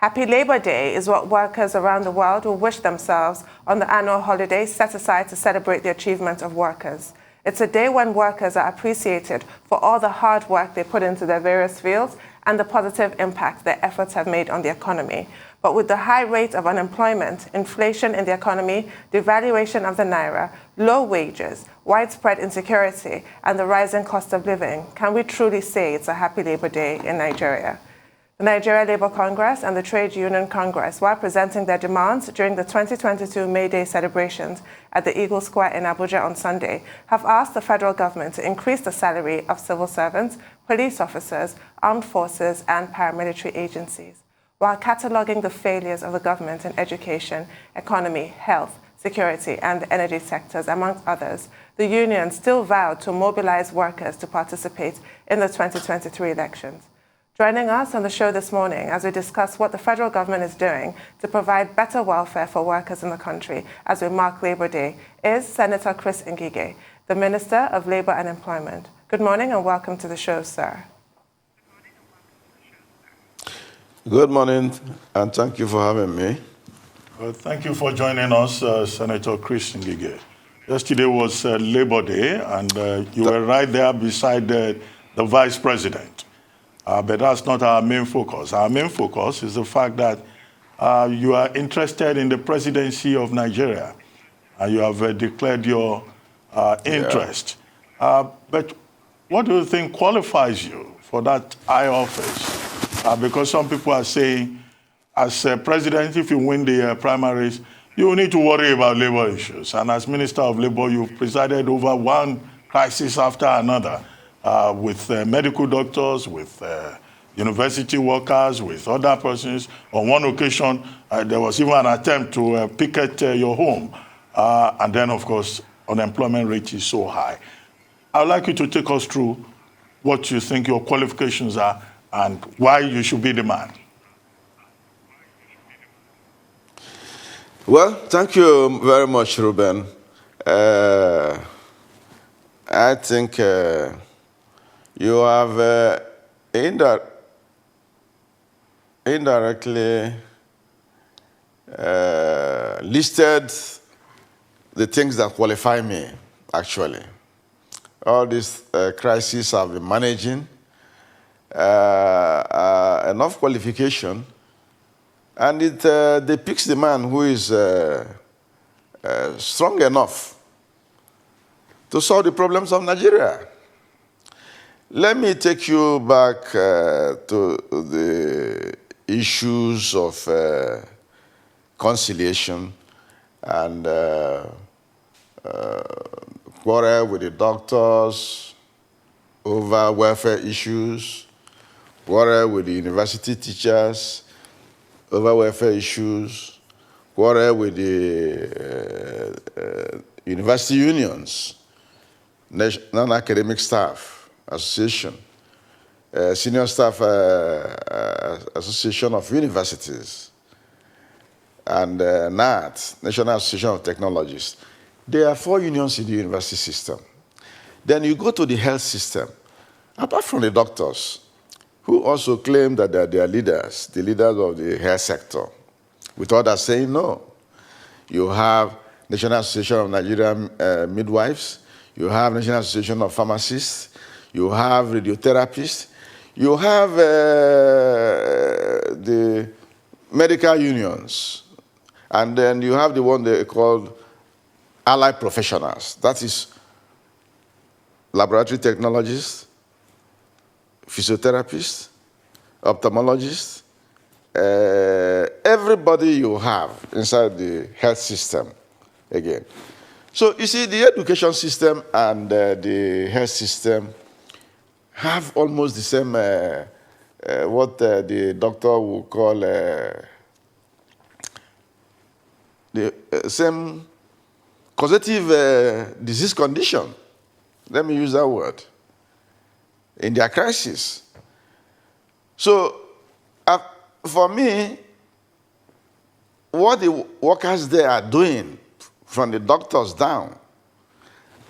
Happy Labor Day is what workers around the world will wish themselves on the annual holiday set aside to celebrate the achievement of workers. It's a day when workers are appreciated for all the hard work they put into their various fields and the positive impact their efforts have made on the economy. But with the high rate of unemployment, inflation in the economy, devaluation of the naira, low wages, widespread insecurity, and the rising cost of living, can we truly say it's a happy Labor Day in Nigeria? The Nigeria Labour Congress and the Trade Union Congress, while presenting their demands during the 2022 May Day celebrations at the Eagle Square in Abuja on Sunday, have asked the federal government to increase the salary of civil servants, police officers, armed forces, and paramilitary agencies, while cataloguing the failures of the government in education, economy, health, security, and the energy sectors, amongst others. The union still vowed to mobilize workers to participate in the 2023 elections. Joining us on the show this morning as we discuss what the federal government is doing to provide better welfare for workers in the country as we mark Labor Day is Senator Chris Ngige, the Minister of Labour and Employment. Good morning and welcome to the show, sir. Good morning and thank you for having me. Well, thank you for joining us, Senator Chris Ngige. Yesterday was Labor Day and you were right there beside the Vice President. But that's not our main focus. Our main focus is the fact that you are interested in the presidency of Nigeria and you have declared your interest. But what do you think qualifies you for that high office? Because some people are saying, as president, if you win the primaries, you need to worry about labor issues. And as Minister of Labor, you've presided over one crisis after another. With medical doctors, with university workers, with other persons. On one occasion, there was even an attempt to picket your home. And then, of course, unemployment rate is so high. I'd like you to take us through what you think your qualifications are and why you should be the man. Well, thank you very much, Ruben. I think you have indirectly listed the things that qualify me, actually. All these crises I've been managing, enough qualification, and it depicts the man who is strong enough to solve the problems of Nigeria. Let me take you back to the issues of conciliation and quarrel with the doctors over welfare issues, quarrel with the university teachers over welfare issues, quarrel with the university unions, non-academic staff association, senior staff association of universities, and NAT, National Association of Technologists. There are 4 unions in the university system. Then you go to the health system. Apart from the doctors, who also claim that they are leaders, the leaders of the health sector, with others saying no. You have National Association of Nigerian Midwives, you have National Association of Pharmacists, you have radiotherapists, you have the medical unions, and then you have the one they call allied professionals. That is laboratory technologists, physiotherapists, ophthalmologists, everybody you have inside the health system again. So you see, the education system and the health system have almost the same, what the doctor will call the same causative disease condition. Let me use that word. In their crisis. So for me, what the workers there are doing, from the doctors down,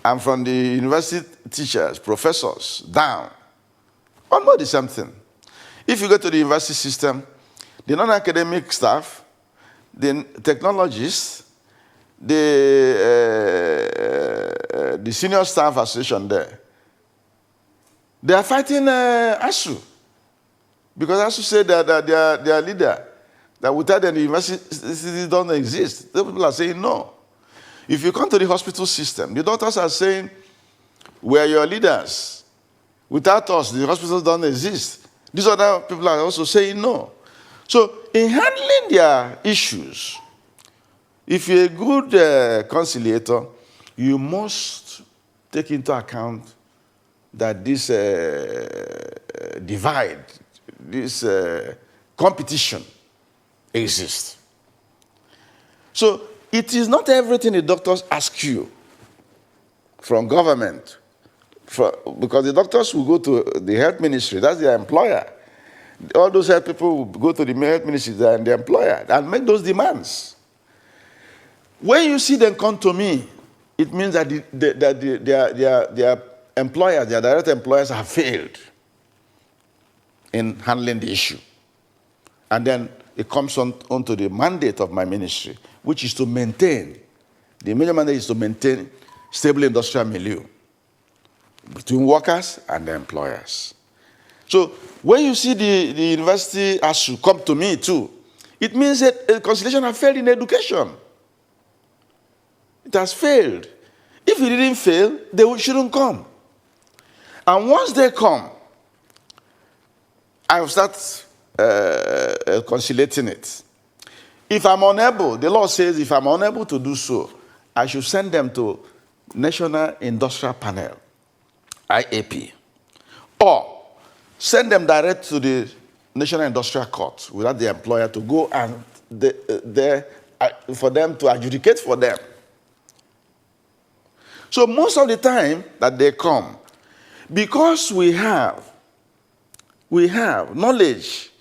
and from the university teachers, professors down, almost the same thing. If you go to the university system, the non-academic staff, the technologists, the senior staff association there, they are fighting ASU. Because ASU said that their leader, that without them the university don't exist. The people are saying no. If you come to the hospital system, the doctors are saying, we are your leaders. Without us, the hospitals don't exist. These other people are also saying no. So in handling their issues, if you're a good conciliator, you must take into account that this divide, this competition exists. So it is not everything the doctors ask you from government, because the doctors will go to the health ministry, that's their employer. All those health people will go to the health ministry and the employer and make those demands. When you see them come to me, it means that their employers, their direct employers have failed in handling the issue. And then it comes onto the mandate of my ministry, which is to maintain, the major mandate is to maintain stable industrial milieu between workers and the employers. So when you see the university ASU come to me too, it means that conciliation has failed in education. It has failed. If it didn't fail, they shouldn't come. And once they come, I will start conciliating it. If I'm unable, the law says if I'm unable to do so, I should send them to National Industrial Panel, IAP, or send them direct to the National Industrial Court without the employer to go and for them to adjudicate for them. So most of the time that they come, because we have knowledge,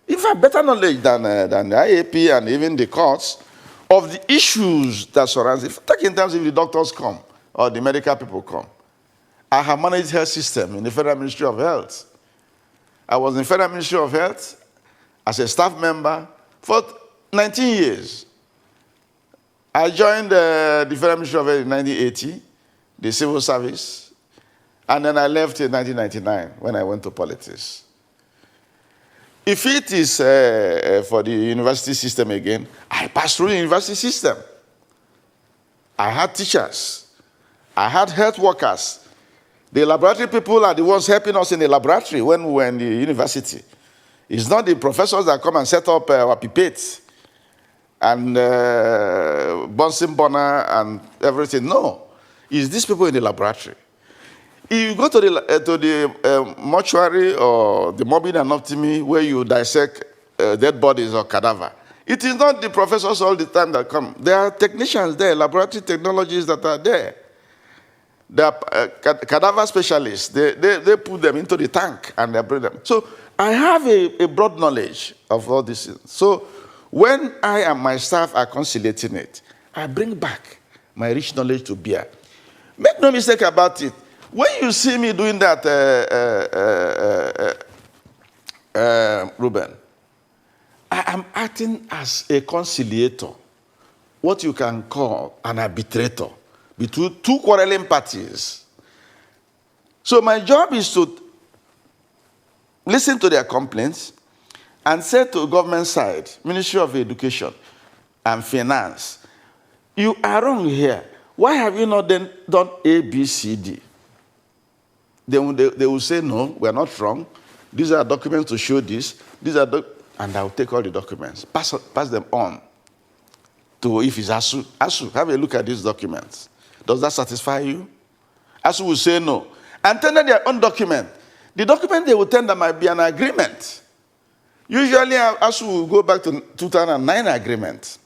in fact better knowledge than the IAP and even the courts, of the issues that surround it. Take in terms if the doctors come or the medical people come. I have managed health system in the Federal Ministry of Health. I was in the Federal Ministry of Health as a staff member for 19 years. I joined the Federal Ministry of Health in 1980, the civil service, and then I left in 1999 when I went to politics. If it is for the university system again, I passed through the university system. I had teachers. I had health workers. The laboratory people are the ones helping us in the laboratory when we were in the university. It's not the professors that come and set up our pipettes and Bunsen burner and everything. No. It's these people in the laboratory. If you go to the mortuary or the morbid anatomy where you dissect dead bodies or cadaver, it is not the professors all the time that come. There are technicians there, laboratory technologists that are there. There are cadaver specialists. They put them into the tank and they bring them. So I have a broad knowledge of all this. So when I and my staff are conciliating it, I bring back my rich knowledge to bear. Make no mistake about it. When you see me doing that, Ruben, I am acting as a conciliator, what you can call an arbitrator between two quarreling parties. So my job is to listen to their complaints and say to government side, Ministry of Education and Finance, you are wrong here. Why have you not then done A, B, C, D? They will say, no, we are not wrong. These are documents to show this. And I will take all the documents, pass them on to if it's ASU. ASU, have a look at these documents. Does that satisfy you? ASU will say no. And tender their own document. The document they will tender might be an agreement. Usually, ASU will go back to 2009 agreement.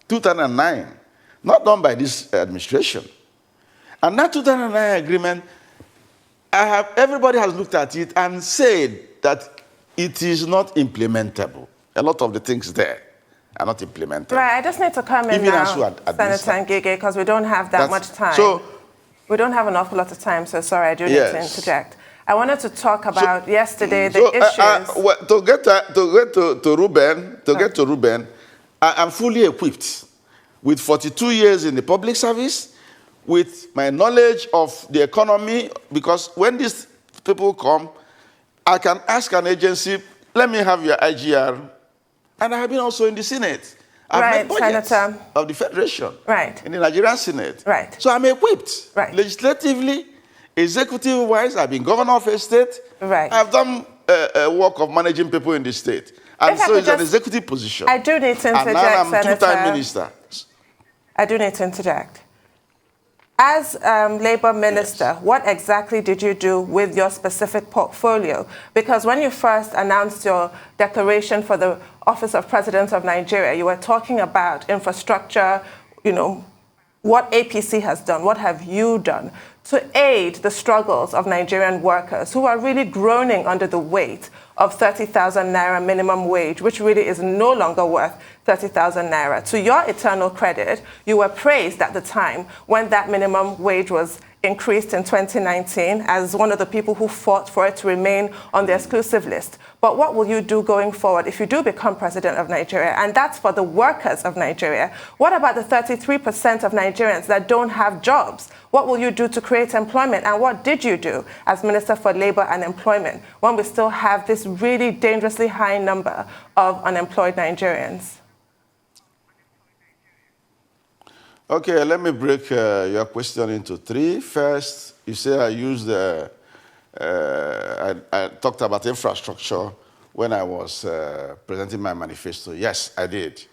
2009. Not done by this administration. And that 2009 agreement, everybody has looked at it and said that it is not implementable. A lot of the things there are not implementable. Right, I just need to come in now, Senator Ngige, because we don't have that much time. So we don't have an awful lot of time, so sorry, I do need to interject. I wanted to talk about yesterday the So, issues. well, to get to Ruben, I'm fully equipped with 42 years in the public service, with my knowledge of the economy, because when these people come, I can ask an agency, let me have your IGR, and I have been also in the Senate. I've Right, made budgets Senator. of the Federation, Right. in the Nigerian Senate. Right. So I'm equipped. Right. Legislatively, executive-wise, I've been governor of a state. Right. I've done work of managing people in the state. And If I so could it's an just- executive position. I do need to And interject, now I'm two-time Senator. minister. I do need to interject. As Labour Minister, what exactly did you do with your specific portfolio? Because when you first announced your declaration for the Office of President of Nigeria, you were talking about infrastructure, what APC has done, what have you done to aid the struggles of Nigerian workers who are really groaning under the weight of 30,000 naira minimum wage, which really is no longer worth 30,000 naira. To your eternal credit, you were praised at the time when that minimum wage was increased in 2019 as one of the people who fought for it to remain on the exclusive list. But what will you do going forward if you do become president of Nigeria? And that's for the workers of Nigeria. What about the 33% of Nigerians that don't have jobs? What will you do to create employment? And what did you do as Minister for Labour and Employment when we still have this really dangerously high number of unemployed Nigerians? Okay, let me break your question into three. First, you say I used I talked about infrastructure when I was presenting my manifesto. Yes, I did.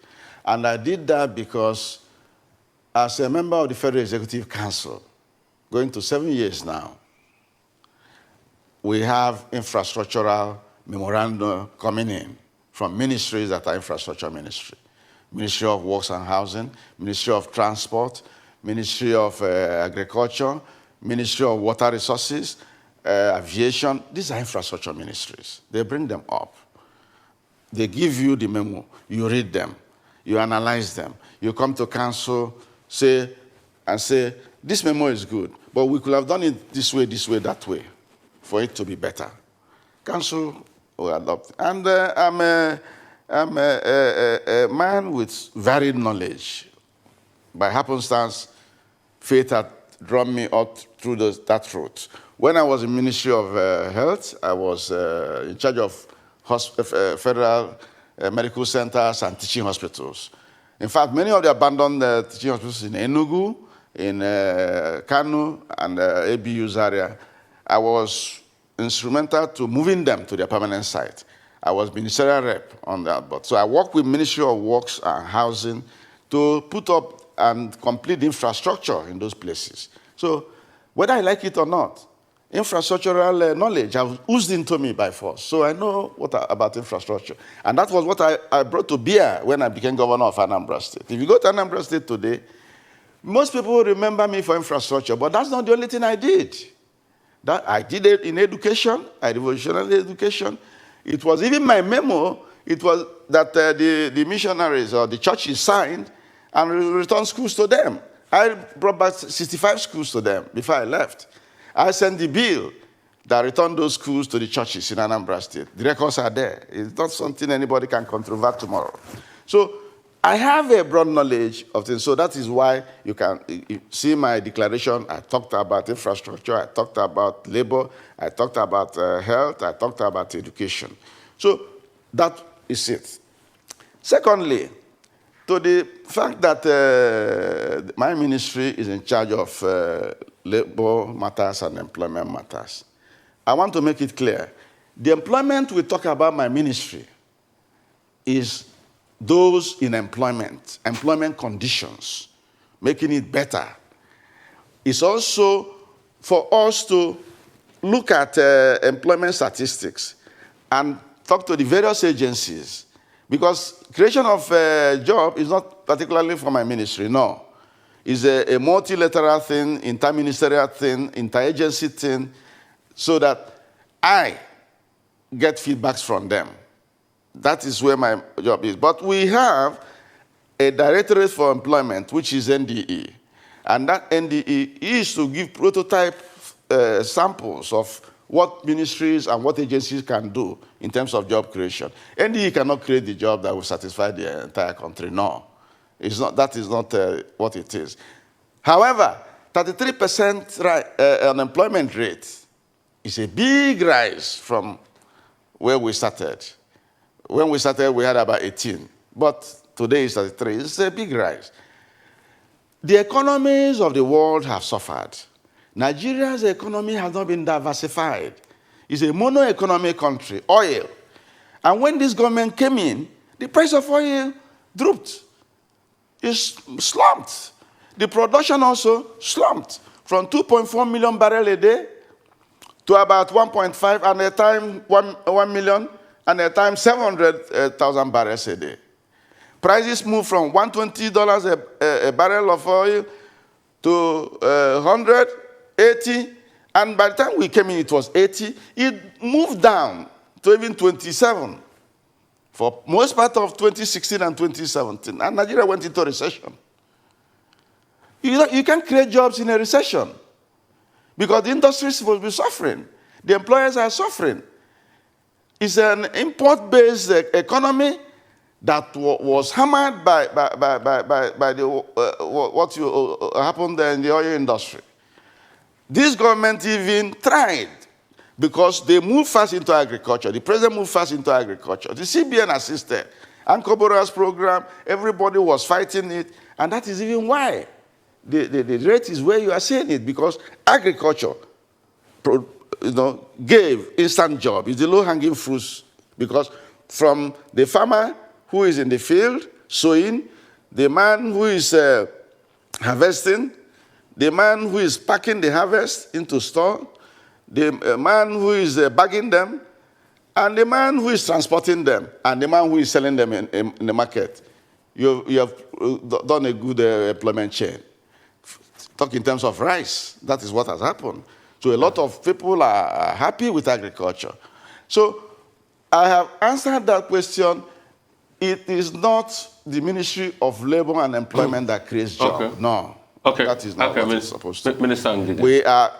And I did that because as a member of the Federal Executive Council, going to 7 years now, we have infrastructural memorandum coming in from ministries that are infrastructure ministry. Ministry of Works and Housing, Ministry of Transport, Ministry of Agriculture, Ministry of Water Resources, Aviation. These are infrastructure ministries. They bring them up. They give you the memo. You read them. You analyze them. You come to council, say, this memo is good, but we could have done it this way, that way, for it to be better. Council will adopt. And I'm a man with varied knowledge. By happenstance, fate had drawn me out through that route. When I was in Ministry of Health, I was in charge of federal medical centers and teaching hospitals. In fact, many of the abandoned teaching hospitals in Enugu, in Kano, and ABU's area, I was instrumental to moving them to their permanent site. I was ministerial rep on that board. So I worked with Ministry of Works and Housing to put up and complete infrastructure in those places. So whether I like it or not, infrastructural knowledge has oozed into me by force. So I know about infrastructure. And that was what I brought to bear when I became governor of Anambra State. If you go to Anambra State today, most people remember me for infrastructure, but that's not the only thing I did. I did it in education. I revolutionized education. It was even my memo, it was that the missionaries or the churches signed and returned schools to them. I brought back 65 schools to them before I left. I sent the bill that returned those schools to the churches in Anambra State. The records are there. It's not something anybody can controvert tomorrow. So I have a broad knowledge of things. So that is why you can see my declaration. I talked about infrastructure. I talked about labor. I talked about health. I talked about education. So that is it. Secondly, to the fact that my ministry is in charge of labor matters and employment matters, I want to make it clear. The employment we talk about my ministry is those in employment conditions, making it better. It's also for us to look at employment statistics and talk to the various agencies, because creation of a job is not particularly for my ministry, no. It's a multilateral thing, interministerial thing, interagency thing, so that I get feedbacks from them. That is where my job is. But we have a Directorate for Employment, which is NDE. And that NDE is to give prototype samples of what ministries and what agencies can do in terms of job creation. NDE cannot create the job that will satisfy the entire country. No, it's not, that is not what it is. However, 33% unemployment rate is a big rise from where we started. When we started, we had about 18, but today is 33. It's a big rise. The economies of the world have suffered. Nigeria's economy has not been diversified. It's a mono-economy country, oil. And when this government came in, the price of oil dropped. It slumped. The production also slumped from 2.4 million barrels a day to about 1.5, and at a time 1 million, and at a time 700,000 barrels a day. Prices moved from $120 a barrel of oil to 100, 80, and by the time we came in, it was 80. It moved down to even 27 for most part of 2016 and 2017, and Nigeria went into recession. You can't create jobs in a recession because the industries will be suffering. The employers are suffering. It's an import-based economy that was hammered by what happened in the oil industry. This government even tried because they moved fast into agriculture. The president moved fast into agriculture. The CBN assisted. Ankobora's program, everybody was fighting it, and that is even why the rate is where you are seeing it, because agriculture gave instant job. It's the low-hanging fruits, because from the farmer who is in the field sowing, the man who is harvesting, the man who is packing the harvest into store, the man who is bagging them, and the man who is transporting them, and the man who is selling them in the market. You have done a good employment chain. Talk in terms of rice, that is what has happened. So a lot of people are happy with agriculture. So I have answered that question. It is not the Ministry of Labor and Employment that creates jobs. Okay. No. Okay. That is not what it's supposed to. Minister Ngige.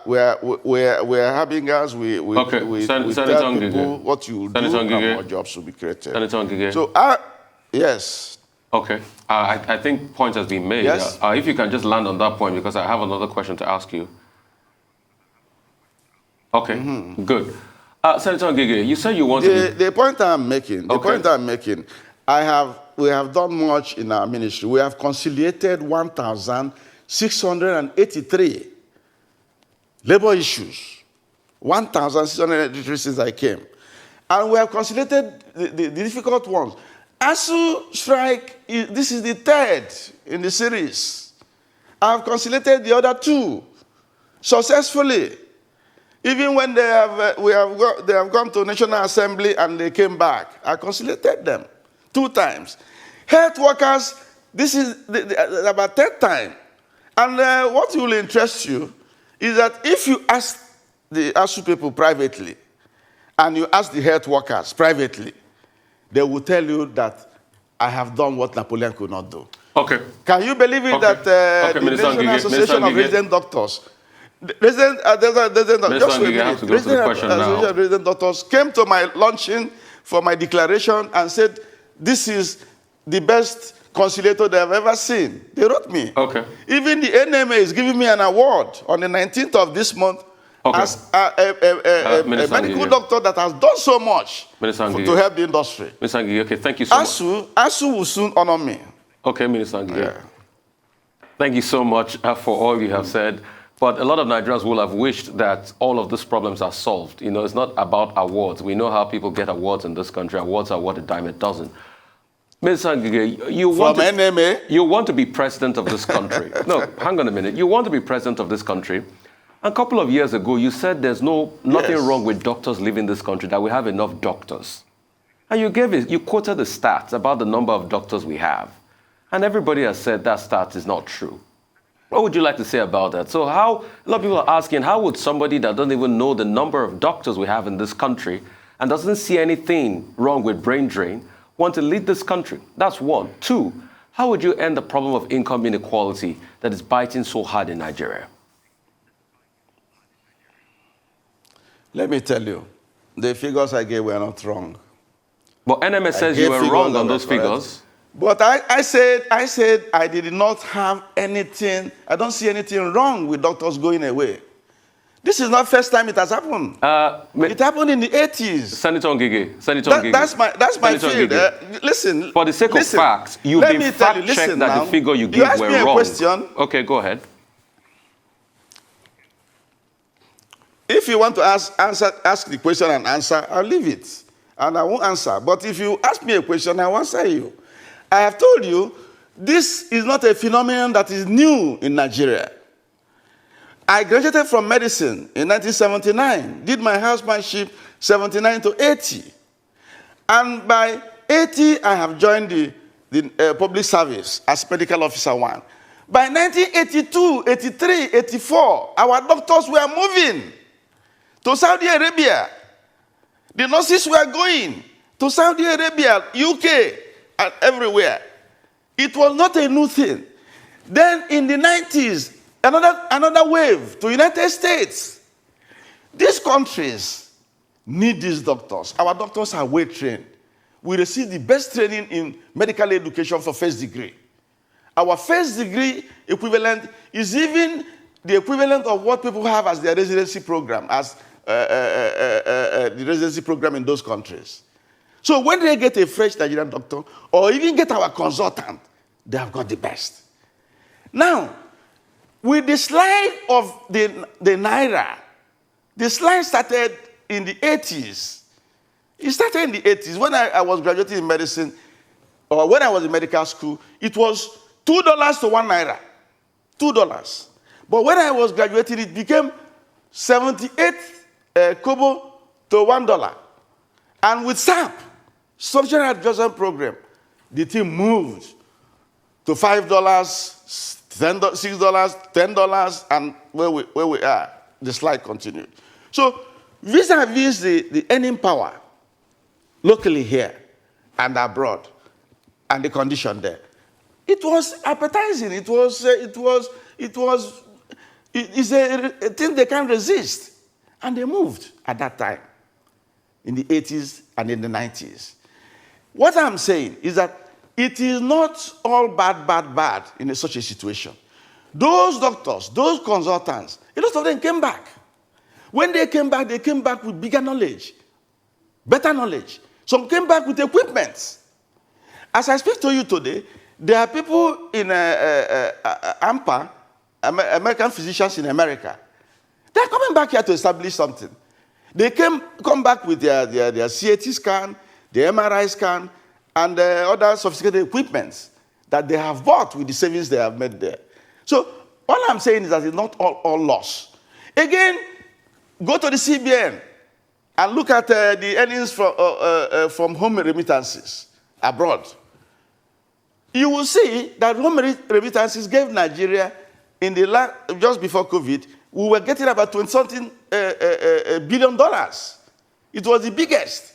We are having us. We tell people what you do and more jobs will be created. Senator Ngige. So, yes. Okay. I think point has been made. Yes. If you can just land on that point, because I have another question to ask you. Okay. Good. Senator Ngige, you said you want the point I'm making. The point I'm making. We have done much in our ministry. We have conciliated 1,683 labor issues. 1,683 since I came. And we have conciliated the difficult ones. ASU strike, this is the third in the series. I have conciliated the other two successfully. Even when they have gone to National Assembly and they came back, I conciliated them 2 times. Health workers, this is about 3rd time. And what will interest you is that if you ask the ASU people privately and you ask the health workers privately, they will tell you that I have done what Napoleon could not do. Okay. Can you believe it that the National Association of Resident Doctors, Resident Doctors came to my luncheon for my declaration and said, this is the best conciliator they have ever seen. They wrote me. Okay. Even the NMA is giving me an award on the 19th of this month as a medical doctor that has done so much to help the industry. Minister Ngige, okay, thank you so much. ASU will soon honor me. Okay, Minister Ngige. Thank you so much for all you have said. But a lot of Nigerians will have wished that all of these problems are solved. You know, it's not about awards. We know how people get awards in this country. Awards are worth a dime a dozen. Minister Ngige, you want to be president of this country. No, hang on a minute. You want to be president of this country. A couple of years ago, you said there's nothing wrong with doctors leaving this country, that we have enough doctors. And you quoted the stats about the number of doctors we have. And everybody has said that stat is not true. What would you like to say about that? So a lot of people are asking, how would somebody that doesn't even know the number of doctors we have in this country and doesn't see anything wrong with brain drain want to lead this country? That's one. 2, how would you end the problem of income inequality that is biting so hard in Nigeria? Let me tell you, the figures I gave were not wrong. But NMS says you were wrong on those figures. But I said I did not have anything, I don't see anything wrong with doctors going away. This is not first time it has happened. It happened in the 80s. Senator Ngige. That's my field. Listen. For the sake of facts, you've been fact-checked that the figure you gave were wrong. You asked me a question. Okay, go ahead. If you want to ask the question and answer, I'll leave it. And I won't answer. But if you ask me a question, I'll answer you. I have told you, this is not a phenomenon that is new in Nigeria. I graduated from medicine in 1979, did my housemanship 79 to 80. And by 80, I have joined the public service as medical officer 1. By 1982, 83, 84, our doctors were moving to Saudi Arabia. The nurses were going to Saudi Arabia, UK, and everywhere. It was not a new thing. Then in the 90s, another wave to United States. These countries need these doctors. Our doctors are well trained. We receive the best training in medical education for first degree. Our first degree equivalent is even the equivalent of what people have as their residency program, as the residency program in those countries. So when they get a fresh Nigerian doctor, or even get our consultant, they have got the best. Now, with the slide of the Naira, the slide started in the 80s. It started in the 80s. When I was graduating in medicine, or when I was in medical school, it was $2 to 1 Naira. $2. But when I was graduating, it became 78 kobo to $1. And with SAP, Structural Adjustment Program, the thing moved to $5, $6, $10, and where we are, the slide continued. So vis-a-vis the earning power, locally here and abroad, and the condition there, it was appetizing. It's a thing they can't resist. And they moved at that time, in the 80s and in the 90s. What I'm saying is that it is not all bad in such a situation. Those doctors, those consultants, a lot of them came back. When they came back with bigger knowledge, better knowledge. Some came back with equipment. As I speak to you today, there are people in AMPA, American physicians in America. They're coming back here to establish something. They come back with their CAT scan, their MRI scan, and other sophisticated equipments that they have bought with the savings they have made there. So all I'm saying is that it's not all loss. Again, go to the CBN and look at the earnings from home remittances abroad. You will see that home remittances gave Nigeria, in the just before COVID, we were getting about $20-something billion. It was the biggest.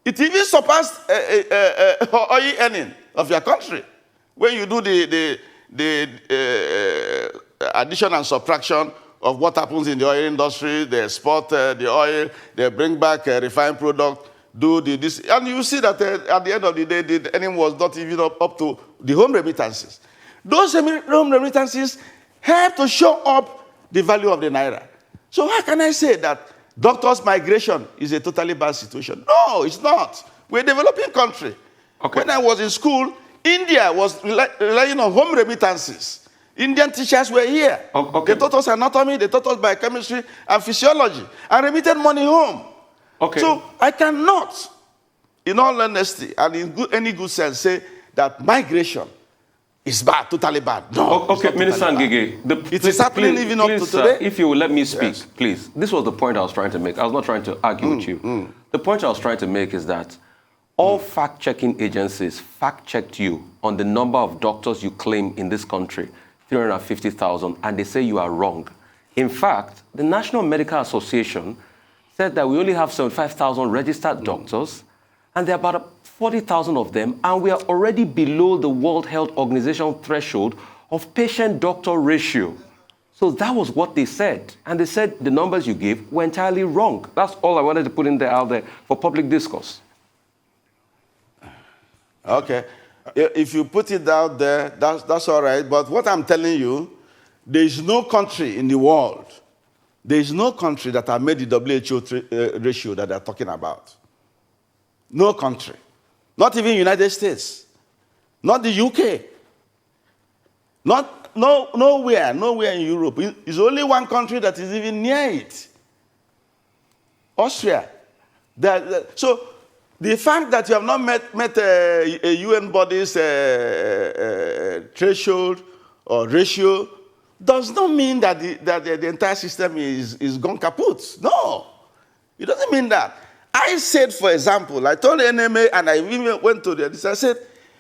It even surpassed oil earning of your country. When you do the addition and subtraction of what happens in the oil industry, they export the oil, they bring back a refined product, do this, and you see that at the end of the day, the earning was not even up to the home remittances. Those home remittances have to show up the value of the Naira. So how can I say that doctors' migration is a totally bad situation? No, it's not. We're a developing country. Okay. When I was in school, India was relying on home remittances. Indian teachers were here. Okay. They taught us anatomy, they taught us biochemistry and physiology, and remitted money home. Okay. So I cannot, in all honesty and in any good sense, say that migration is bad, totally bad. No. Okay, Minister Ngige. It is happening even up to today. If you will let me speak, yes, please. This was the point I was trying to make. I was not trying to argue with you. The point I was trying to make is that all fact-checking agencies fact-checked you on the number of doctors you claim in this country, 350,000, and they say you are wrong. In fact, the National Medical Association said that we only have 75,000 registered doctors, and there are about 40,000 of them, and we are already below the World Health Organization threshold of patient-doctor ratio. So that was what they said. And they said the numbers you gave were entirely wrong. That's all I wanted to put in there out there for public discourse. Okay. If you put it out there, that's all right. But what I'm telling you, there is no country in the world, there is no country that have made the WHO ratio that they're talking about. No country. Not even United States. Not the UK. Nowhere in Europe. It's only one country that is even near it. Austria. So the fact that you have not met a UN body's threshold or ratio does not mean that the entire system is gone kaput. No, it doesn't mean that. I said, for example, I told the NMA and I even went to this, I said,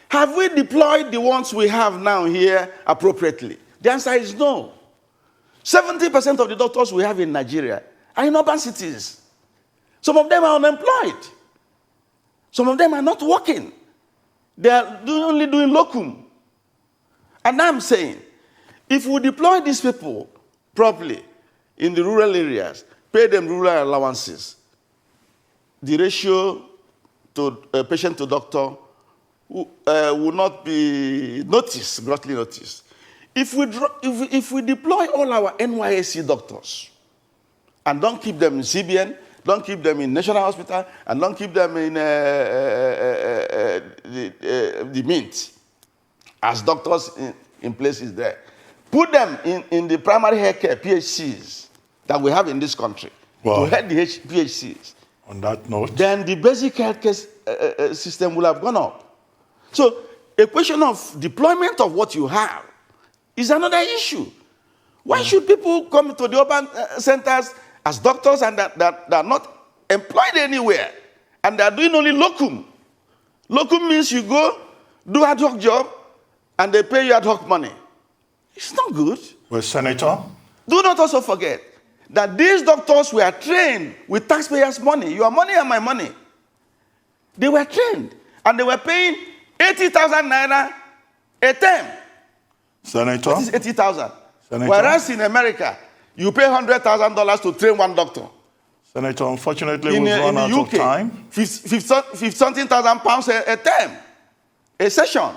have we deployed the ones we have now here appropriately? The answer is no. 70% of the doctors we have in Nigeria are in urban cities. Some of them are unemployed. Some of them are not working. They are only doing locum. And I'm saying, if we deploy these people properly in the rural areas, pay them rural allowances, the ratio to patient to doctor will not be noticed, grossly noticed. If we deploy all our NYSC doctors and don't keep them in CBN, don't keep them in National Hospital, and don't keep them in the Mint as doctors in places there. Put them in the primary healthcare PHCs that we have in this country to head the PHCs. On that note, then the basic healthcare system will have gone up. So a question of deployment of what you have is another issue. Why should people come to the urban centers as doctors and that are not employed anywhere and they are doing only locum? Locum means you go, do ad hoc job, and they pay you ad hoc money. It's not good. Well, Senator? Do not also forget that these doctors were trained with taxpayers' money, your money and my money. They were trained, and they were paying 80,000 naira a term. Senator? That is 80,000. Senator? Whereas in America, you pay $100,000 to train one doctor. Senator, unfortunately, we've run out of time. 15,000 pounds a term, a session.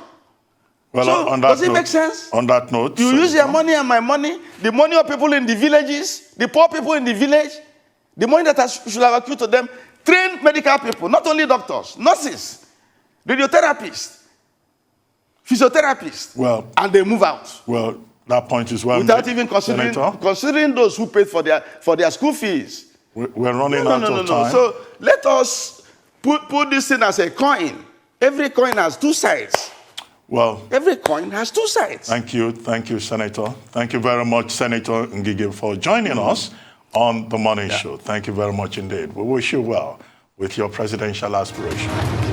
Well, so, on that does it note, make sense? On that note, you Senator, use your money and my money, the money of people in the villages, the poor people in the village, the money that should have accrued to them, train medical people, not only doctors, nurses, radiotherapists, physiotherapists, and they move out. Well, that point is well without made. even considering, Senator, considering those who paid for their school fees. We're running out of time. So let us put this thing as a coin. Every coin has two sides. Well, every coin has two sides. Thank you, Senator. Thank you very much, Senator Ngige, for joining us on The Morning Show. Thank you very much indeed. We wish you well with your presidential aspiration.